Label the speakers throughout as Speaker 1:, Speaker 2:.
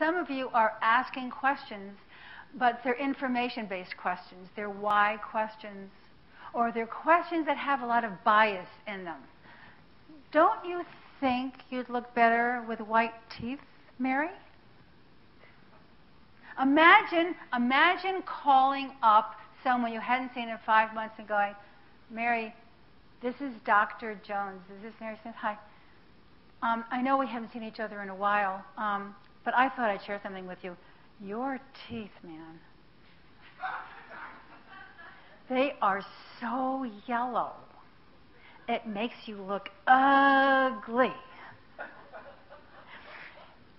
Speaker 1: some of you are asking questions, but they're information-based questions. They're why questions, or they're questions that have a lot of bias in them. Don't you think you'd look better with white teeth, Mary? Imagine calling up someone you hadn't seen in 5 months and going, Mary, this is Dr. Jones. Is this Mary Smith? Hi. I know we haven't seen each other in a while, but I thought I'd share something with you. Your teeth, man. They are so yellow. It makes you look ugly.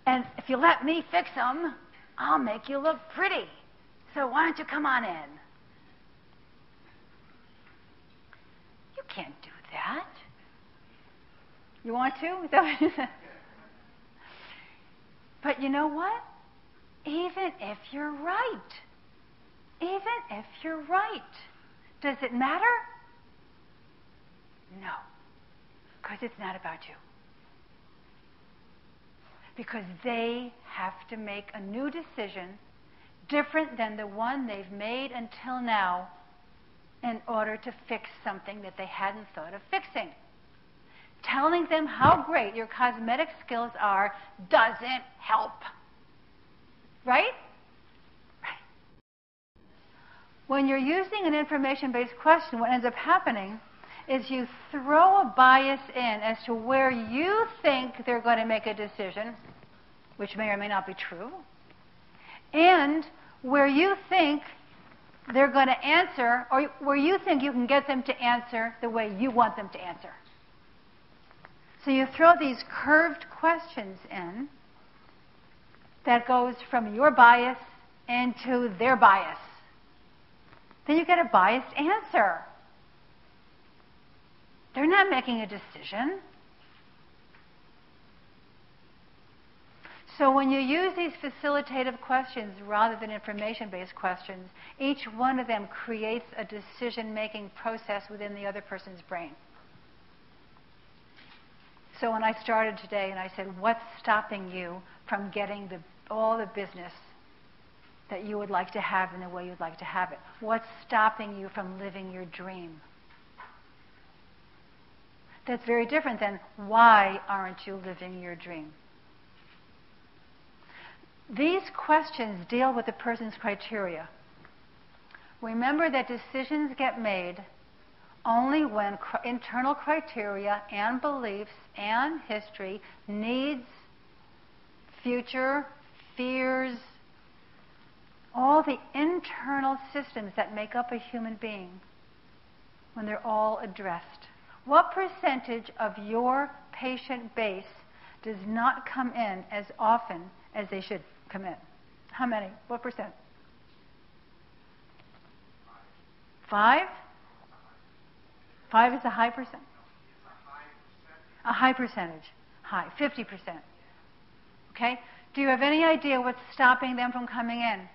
Speaker 1: And if you let me fix them, I'll make you look pretty. So why don't you come on in? You can't do that. You want to? But you know what? Even if you're right, does it matter? No, because it's not about you. Because they have to make a new decision different than the one they've made until now in order to fix something that they hadn't thought of fixing. Telling them how great your cosmetic skills are doesn't help. Right? Right. When you're using an information-based question, what ends up happening is you throw a bias in as to where you think they're going to make a decision, which may or may not be true, and where you think they're going to answer, or where you think you can get them to answer the way you want them to answer. So you throw these curved questions in that goes from your bias into their bias. Then you get a biased answer. They're not making a decision. So when you use these facilitative questions rather than information-based questions, each one of them creates a decision-making process within the other person's brain. So when I started today and I said, what's stopping you from getting all the business that you would like to have in the way you'd like to have it? What's stopping you from living your dream? That's very different than, why aren't you living your dream? These questions deal with the person's criteria. Remember that decisions get made only when internal criteria and beliefs and history, needs, future, fears, all the internal systems that make up a human being, when they're all addressed. What percentage of your patient base does not come in as often as they should come in? How many? What percent? 5? 5 is a high percent? A high percentage. High. 50%. Okay? Do you have any idea what's stopping them from coming in?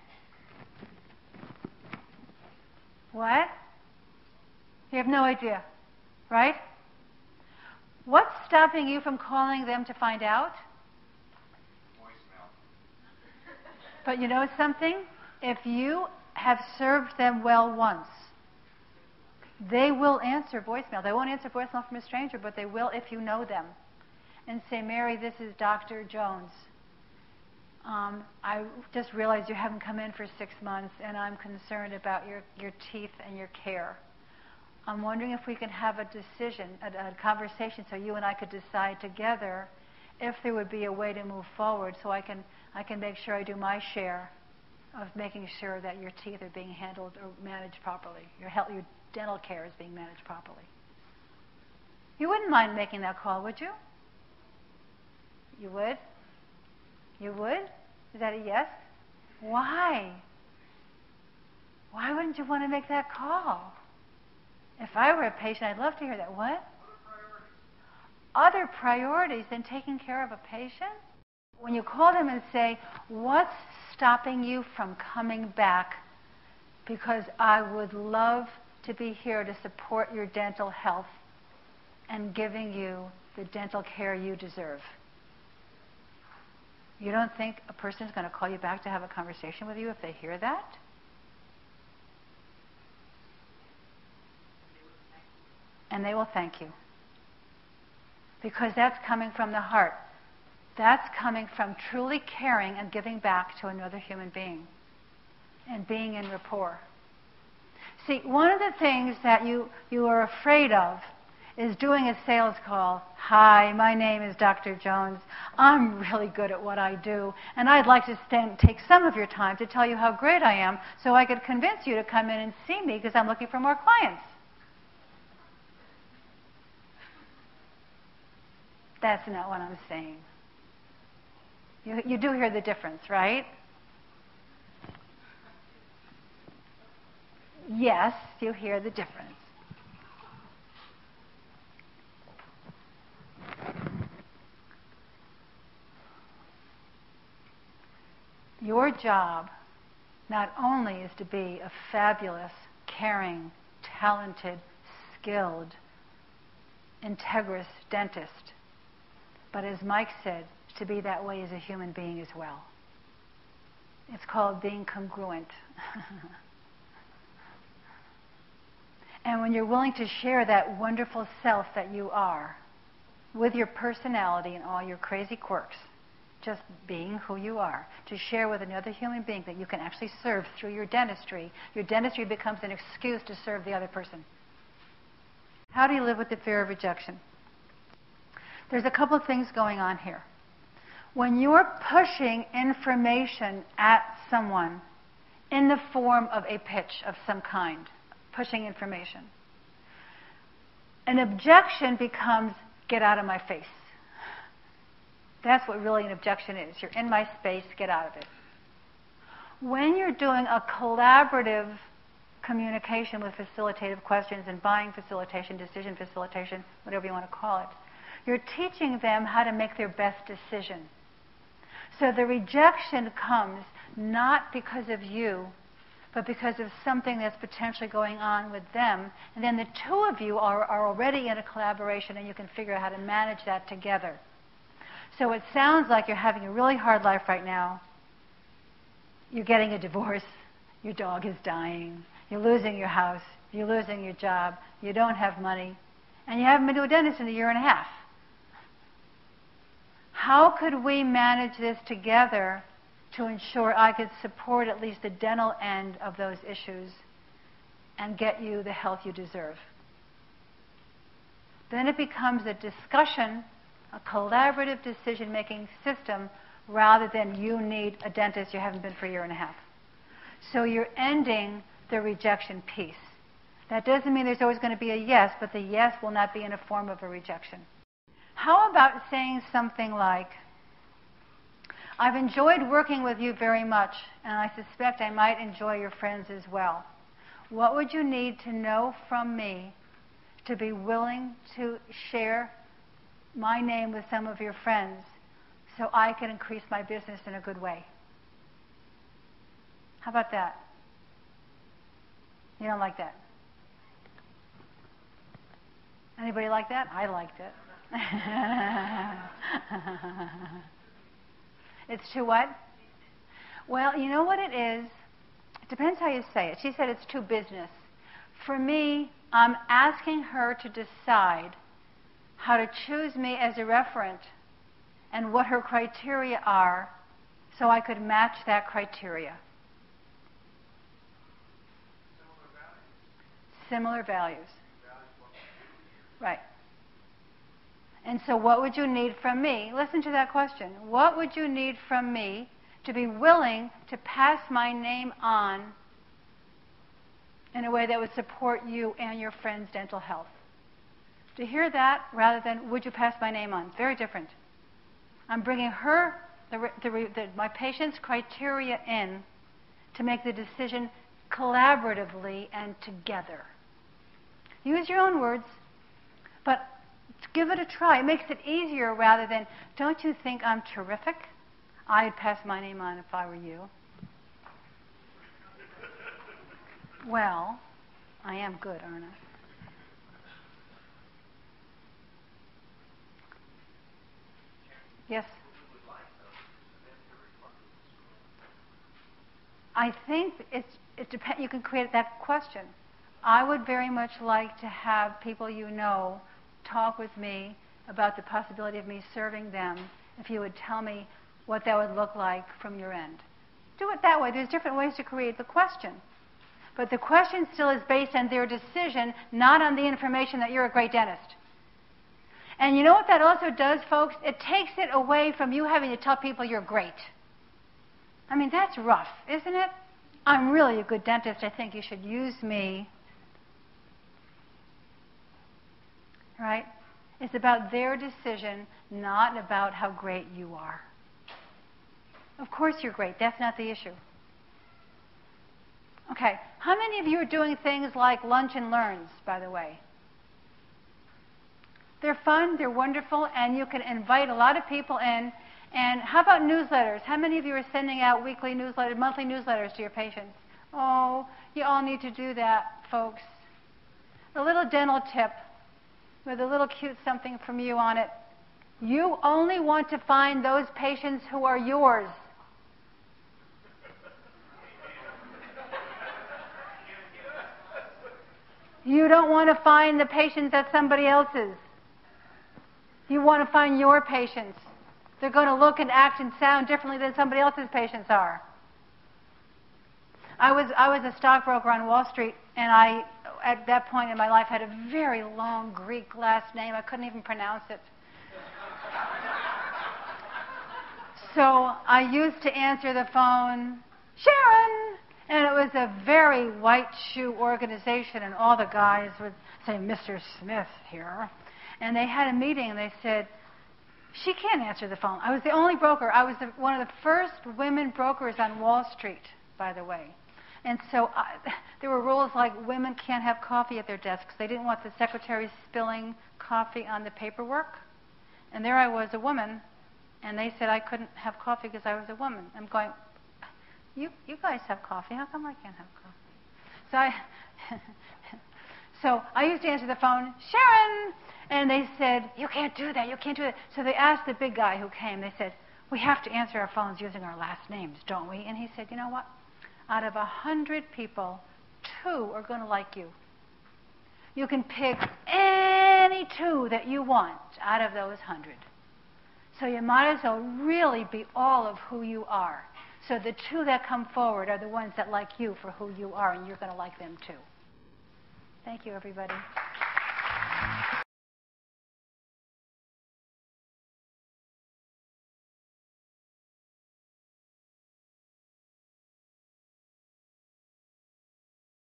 Speaker 1: What? You have no idea. Right? What's stopping you from calling them to find out?
Speaker 2: Voicemail.
Speaker 1: But you know something? If you have served them well once, they will answer voicemail. They won't answer voicemail from a stranger, but they will if you know them. And say, Mary, this is Dr. Jones. I just realized you haven't come in for 6 months, and I'm concerned about your teeth and your care. I'm wondering if we can have a decision, a conversation, so you and I could decide together if there would be a way to move forward, so I can make sure I do my share of making sure that your teeth are being handled or managed properly. Your dental care is being managed properly. You wouldn't mind making that call, would you? You would? You would? Is that a yes? Why? Why wouldn't you want to make that call? If I were a patient, I'd love to hear that. What? Other priorities than taking care of a patient? When you call them and say, what's stopping you from coming back? Because I would love to be here to support your dental health and giving you the dental care you deserve. You don't think a person is going to call you back to have a conversation with you if they hear that? And they will thank you. Because that's coming from the heart. That's coming from truly caring and giving back to another human being. And being in rapport. See, one of the things that you are afraid of is doing a sales call. Hi, my name is Dr. Jones. I'm really good at what I do, and I'd like to take some of your time to tell you how great I am so I could convince you to come in and see me because I'm looking for more clients. That's not what I'm saying. You do hear the difference, right? Yes, you hear the difference. Your job not only is to be a fabulous, caring, talented, skilled, integrous dentist, but as Mike said, to be that way as a human being as well. It's called being congruent. And when you're willing to share that wonderful self that you are, with your personality and all your crazy quirks, just being who you are, to share with another human being that you can actually serve through your dentistry becomes an excuse to serve the other person. How do you live with the fear of rejection? There's a couple of things going on here. When you're pushing information at someone in the form of a pitch of some kind, pushing information, an objection becomes, get out of my face. That's what really an objection is. You're in my space, get out of it. When you're doing a collaborative communication with facilitative questions and buying facilitation, decision facilitation, whatever you want to call it, you're teaching them how to make their best decision. So the rejection comes not because of you, but because of something that's potentially going on with them. And then the two of you are already in a collaboration and you can figure out how to manage that together. So it sounds like you're having a really hard life right now. You're getting a divorce. Your dog is dying. You're losing your house. You're losing your job. You don't have money. And you haven't been to a dentist in a year and a half. How could we manage this together to ensure I could support at least the dental end of those issues and get you the health you deserve? Then it becomes a discussion, a collaborative decision-making system, rather than you need a dentist you haven't been for a year and a half. So you're ending the rejection piece. That doesn't mean there's always going to be a yes, but the yes will not be in a form of a rejection. How about saying something like, I've enjoyed working with you very much, and I suspect I might enjoy your friends as well. What would you need to know from me to be willing to share my name with some of your friends so I can increase my business in a good way? How about that? You don't like that? Anybody like that? I liked it. It's too what? Well, you know what it is? It depends how you say it. She said it's too business. For me, I'm asking her to decide how to choose me as a referent and what her criteria are so I could match that criteria. Similar values. Right. And so what would you need from me? Listen to that question. What would you need from me to be willing to pass my name on in a way that would support you and your friend's dental health? To hear that rather than, would you pass my name on? Very different. I'm bringing her, my patient's criteria in to make the decision collaboratively and together. Use your own words, but give it a try. It makes it easier rather than, don't you think I'm terrific? I'd pass my name on if I were you. Well, I am good, aren't I? Yes? I think it depends. You can create that question. I would very much like to have people you know talk with me about the possibility of me serving them if you would tell me what that would look like from your end. Do it that way. There's different ways to create the question. But the question still is based on their decision, not on the information that you're a great dentist. And you know what that also does, folks? It takes it away from you having to tell people you're great. I mean, that's rough, isn't it? I'm really a good dentist. I think you should use me. Right? It's about their decision, not about how great you are. Of course you're great. That's not the issue. Okay. How many of you are doing things like lunch and learns, by the way? They're fun, they're wonderful, and you can invite a lot of people in. And how about newsletters? How many of you are sending out weekly newsletters, monthly newsletters to your patients? Oh, you all need to do that, folks. A little dental tip with a little cute something from you on it. You only want to find those patients who are yours. You don't want to find the patients at somebody else's. You want to find your patients. They're going to look and act and sound differently than somebody else's patients are. I was a stockbroker on Wall Street, and I, at that point in my life, had a very long Greek last name. I couldn't even pronounce it. So I used to answer the phone, Sharon! And it was a very white shoe organization, and all the guys would say, Mr. Smith here. And they had a meeting, and they said, she can't answer the phone. I was the only broker. I was one of the first women brokers on Wall Street, by the way. And so there were rules like women can't have coffee at their desks. They didn't want the secretary spilling coffee on the paperwork. And there I was, a woman, and they said I couldn't have coffee because I was a woman. I'm going, you guys have coffee. How come I can't have coffee? So I used to answer the phone, Sharon! And they said, you can't do that, you can't do that. So they asked the big guy who came, they said, we have to answer our phones using our last names, don't we? And he said, you know what? Out of 100 people, 2 are going to like you. You can pick any 2 that you want out of those 100. So you might as well really be all of who you are. So the 2 that come forward are the ones that like you for who you are, and you're going to like them too. Thank you, everybody.